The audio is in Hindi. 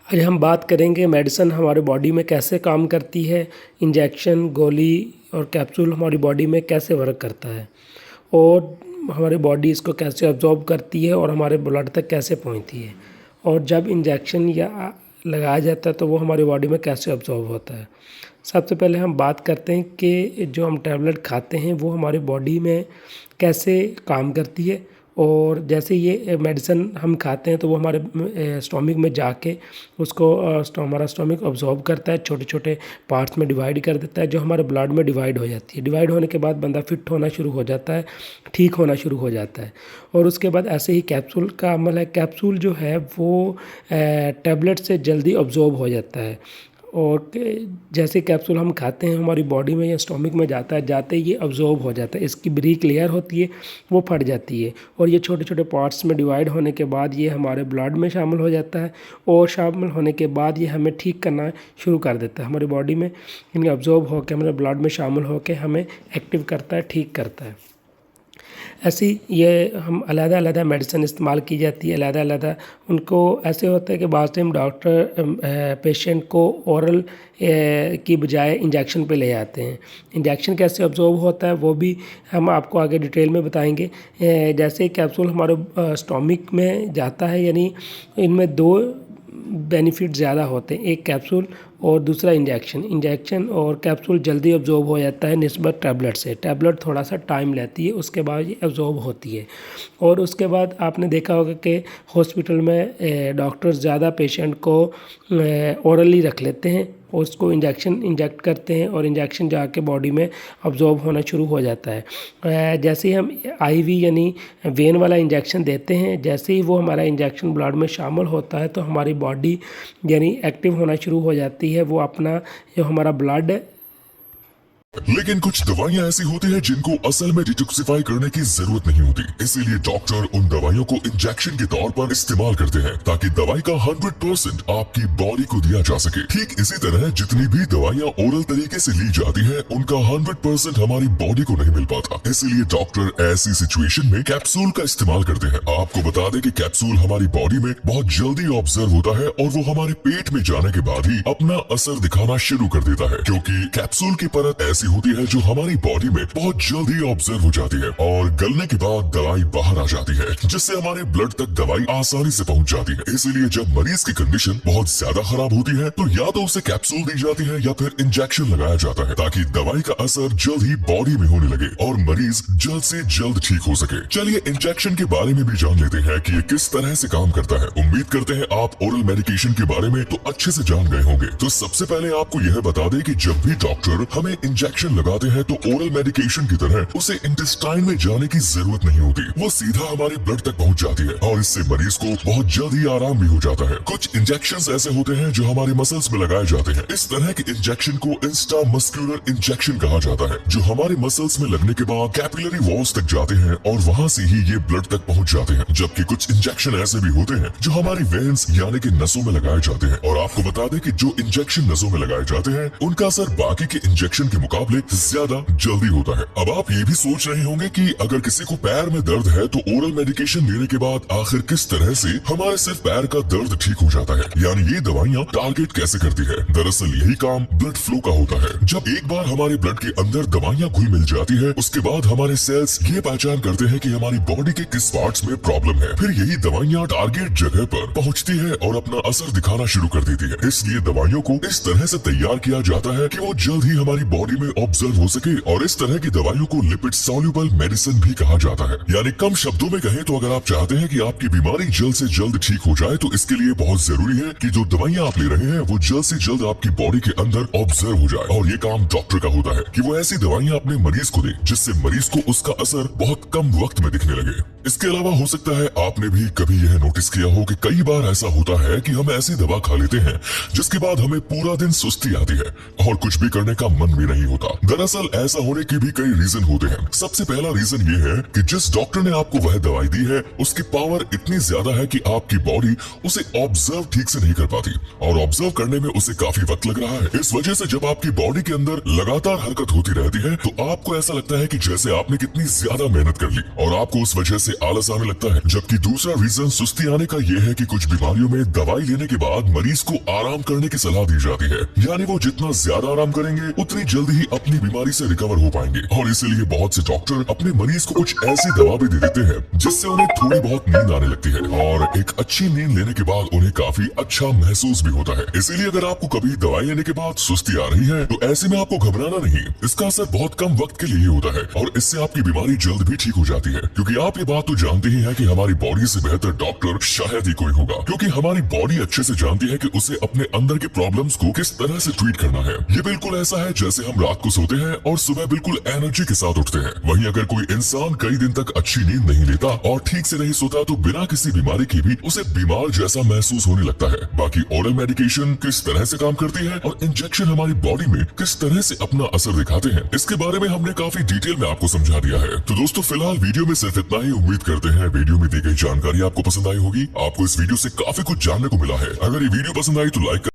आज हम बात करेंगे मेडिसिन हमारे बॉडी में कैसे काम करती है, इंजेक्शन, गोली और कैप्सूल हमारी बॉडी में कैसे वर्क करता है और हमारी बॉडी इसको कैसे अब्जॉर्ब करती है और हमारे ब्लड तक कैसे पहुंचती है, और जब इंजेक्शन या लगाया जाता है तो वो हमारी बॉडी में कैसे अब्जॉर्ब होता है। सबसे पहले हम बात करते हैं कि जो हम टैबलेट खाते हैं वो हमारी बॉडी में कैसे काम करती है। और जैसे ये मेडिसिन हम खाते हैं तो वो हमारे स्टोमिक में जाके उसको हमारा स्टोमिक अब्जॉर्ब करता है, छोटे छोटे पार्ट्स में डिवाइड कर देता है, जो हमारे ब्लड में डिवाइड हो जाती है। डिवाइड होने के बाद बंदा फिट होना शुरू हो जाता है, ठीक होना शुरू हो जाता है। और उसके बाद ऐसे ही कैप्सूल का अमल है। कैप्सूल जो है वो टैबलेट से जल्दी अब्जॉर्ब हो जाता है, और जैसे कैप्सूल हम खाते हैं हमारी बॉडी में या स्टोमिक में जाता है, जाते ही ये अब्जॉर्ब हो जाता है। इसकी ब्रीक लेयर होती है वो फट जाती है और ये छोटे छोटे पार्ट्स में डिवाइड होने के बाद ये हमारे ब्लड में शामिल हो जाता है, और शामिल होने के बाद ये हमें ठीक करना शुरू कर देता है। हमारी बॉडी में इनके अब्जॉर्ब होकर हमारे ब्लड में शामिल होकर हमें एक्टिव करता है, ठीक करता है। ऐसी ये हम अलग-अलग मेडिसिन इस्तेमाल की जाती है, अलग-अलग उनको ऐसे होता है कि बाद टाइम डॉक्टर पेशेंट को ओरल की बजाय इंजेक्शन पे ले आते हैं। इंजेक्शन कैसे अब्जॉर्ब होता है वो भी हम आपको आगे डिटेल में बताएंगे। जैसे कैप्सूल हमारे स्टोमिक में जाता है, यानी इनमें दो बेनिफिट ज़्यादा होते हैं, एक कैप्सूल और दूसरा इंजेक्शन और कैप्सूल जल्दी अब्जॉर्ब हो जाता है निस्बत टैबलेट से। टैबलेट थोड़ा सा टाइम लेती है, उसके बाद ये अब्जॉर्ब होती है। और उसके बाद आपने देखा होगा कि हॉस्पिटल में डॉक्टर्स ज़्यादा पेशेंट को ओरली रख लेते हैं, उसको इंजेक्ट करते हैं और इंजेक्शन जाके बॉडी में अब्जॉर्ब होना शुरू हो जाता है। जैसे ही हम आईवी यानी वेन वाला इंजेक्शन देते हैं, जैसे ही वो हमारा इंजेक्शन ब्लड में शामिल होता है तो हमारी बॉडी यानी एक्टिव होना शुरू हो जाती है। वो अपना जो हमारा ब्लड लेकिन कुछ दवाइयां ऐसी होती हैं जिनको असल में डिटॉक्सिफाई करने की जरूरत नहीं होती, इसीलिए डॉक्टर उन दवाइयों को इंजेक्शन के तौर पर इस्तेमाल करते हैं ताकि दवाई का 100% आपकी बॉडी को दिया जा सके। ठीक इसी तरह जितनी भी दवाइयां ओरल तरीके से ली जाती हैं, उनका 100% हमारी बॉडी को नहीं मिल पाता, इसीलिए डॉक्टर ऐसी सिचुएशन में कैप्सूल का इस्तेमाल करते हैं। आपको बता दें कि कैप्सूल हमारी बॉडी में बहुत जल्दी ऑब्जर्व होता है और वो हमारे पेट में जाने के बाद ही अपना असर दिखाना शुरू कर देता है, क्योंकि कैप्सूल की परत ऐसी होती है जो हमारी बॉडी में बहुत जल्दी ऑब्जर्व हो जाती है और गलने के बाद दवाई बाहर आ जाती है, जिससे हमारे ब्लड तक दवाई आसानी से पहुंच जाती है। इसीलिए जब मरीज की कंडीशन बहुत ज्यादा खराब होती है तो या तो उसे कैप्सूल दी जाती है या फिर इंजेक्शन लगाया जाता है, ताकि दवाई का असर जल्द ही बॉडी में होने लगे और मरीज जल्द से जल्द ठीक हो सके। चलिए इंजेक्शन के बारे में भी जान लेते हैं कि ये किस तरह से काम करता है। उम्मीद करते हैं आप ओरल मेडिकेशन के बारे में तो अच्छे से जान गए होंगे। तो सबसे पहले आपको यह बता दें कि जब भी डॉक्टर हमें इंजेक्शन लगाते हैं तो ओरल मेडिकेशन की तरह उसे इंटेस्टाइन में जाने की जरूरत नहीं होती, वो सीधा हमारे ब्लड तक पहुंच जाती है और इससे मरीज को बहुत जल्दी आराम भी हो जाता है। कुछ इंजेक्शंस ऐसे होते हैं जो हमारे मसल्स में लगाए जाते हैं। इस तरह के इंजेक्शन को इंस्टा मस्कुलर इंजेक्शन कहा जाता है, जो हमारे मसल्स में लगने के बाद कैपिलरी वॉल्स तक जाते हैं और वहां से ही ये ब्लड तक पहुंच जाते हैं। जबकि कुछ इंजेक्शन ऐसे भी होते हैं जो हमारी वेन्स यानी कि नसों में लगाए जाते हैं, और आपको बता दें कि जो इंजेक्शन नसों में लगाए जाते हैं उनका असर बाकी के इंजेक्शन के मुकाबले ज्यादा जल्दी होता है। अब आप ये भी सोच रहे होंगे कि अगर किसी को पैर में दर्द है तो ओरल मेडिकेशन लेने के बाद आखिर किस तरह से हमारे सिर्फ पैर का दर्द ठीक हो जाता है, यानी ये दवाइयाँ टारगेट कैसे करती है। दरअसल यही काम ब्लड फ्लो का होता है। जब एक बार हमारे ब्लड के अंदर दवाइयाँ घुल मिल जाती है, उसके बाद हमारे सेल्स ये पहचान करते हैं कि हमारी बॉडी के किस पार्ट्स में प्रॉब्लम है। फिर यही दवाइयाँ टारगेट जगह पर पहुँचती है और अपना असर दिखाना शुरू कर देती है। इसलिए दवाइयों को इस तरह से तैयार किया जाता है कि वो जल्द ही हमारी बॉडी में ऑब्जर्व हो सके, और इस तरह की दवाइयों को लिपिड सॉल्युबल मेडिसिन भी कहा जाता है। यानी कम शब्दों में कहें तो अगर आप चाहते हैं कि आपकी बीमारी जल्द से जल्द ठीक हो जाए तो इसके लिए बहुत जरूरी है कि जो दवाइयां आप ले रहे हैं वो जल्द से जल्द आपकी बॉडी के अंदर ऑब्जर्व हो जाए, और ये काम डॉक्टर का होता है कि वो ऐसी दवाइयां अपने मरीज को दे जिससे मरीज को उसका असर बहुत कम वक्त में दिखने लगे। इसके अलावा हो सकता है आपने भी कभी यह नोटिस किया हो कि कई बार ऐसा होता है कि हम ऐसी दवा खा लेते हैं जिसके बाद हमें पूरा दिन सुस्ती आती है और कुछ भी करने का मन भी नहीं होता। दरअसल ऐसा होने के भी कई रीजन होते हैं। सबसे पहला रीजन ये है कि जिस डॉक्टर ने आपको वह दवाई दी है उसकी पावर इतनी ज्यादा है कि आपकी बॉडी उसे ऑब्जर्व ठीक से नहीं कर पाती और ऑब्जर्व करने में उसे काफी वक्त लग रहा है। इस वजह से जब आपकी बॉडी के अंदर लगातार हरकत होती रहती है तो आपको ऐसा लगता है कि जैसे आपने कितनी ज्यादा मेहनत कर ली और आपको उस वजह से आलस आने लगता है। जबकि दूसरा रीजन सुस्ती आने का यह है कि कुछ बीमारियों में दवाई लेने के बाद मरीज को आराम करने की सलाह दी जाती है, यानी वो जितना ज्यादा आराम करेंगे उतनी जल्दी ही अपनी बीमारी से रिकवर हो पाएंगे। और इसीलिए बहुत से डॉक्टर अपने मरीज को कुछ ऐसी दवा भी दे देते हैं जिससे उन्हें थोड़ी बहुत नींद आने लगती है और एक अच्छी नींद लेने के बाद उन्हें काफी अच्छा महसूस भी होता है। इसीलिए अगर आपको कभी दवाई लेने के बाद सुस्ती आ रही है तो ऐसे में आपको घबराना नहीं, इसका असर बहुत कम वक्त के लिए ही होता है और इससे आपकी बीमारी जल्द भी ठीक हो जाती है। क्योंकि आप ये बात तो जानते ही हैं कि हमारी बॉडी से बेहतर डॉक्टर शायद ही कोई होगा, क्योंकि हमारी बॉडी अच्छे से जानती है कि उसे अपने अंदर के प्रॉब्लम्स को किस तरह से ट्रीट करना है। ये बिल्कुल ऐसा है जैसे हम रात को सोते हैं और सुबह बिल्कुल एनर्जी के साथ उठते हैं। वहीं अगर कोई इंसान कई दिन तक अच्छी नींद नहीं लेता और ठीक से नहीं सोता तो बिना किसी बीमारी की भी उसे बीमार जैसा महसूस होने लगता है। बाकी ओरल मेडिकेशन किस तरह से काम करती है और इंजेक्शन हमारी बॉडी में किस तरह से अपना असर दिखाते हैं, इसके बारे में हमने काफी डिटेल में आपको समझा दिया है। तो दोस्तों फिलहाल वीडियो में सिर्फ इतना ही। उम्मीद करते हैं वीडियो में दी गई जानकारी आपको पसंद आई होगी। आपको इस वीडियो से काफी कुछ जानने को मिला है। अगर ये वीडियो पसंद आई तो लाइक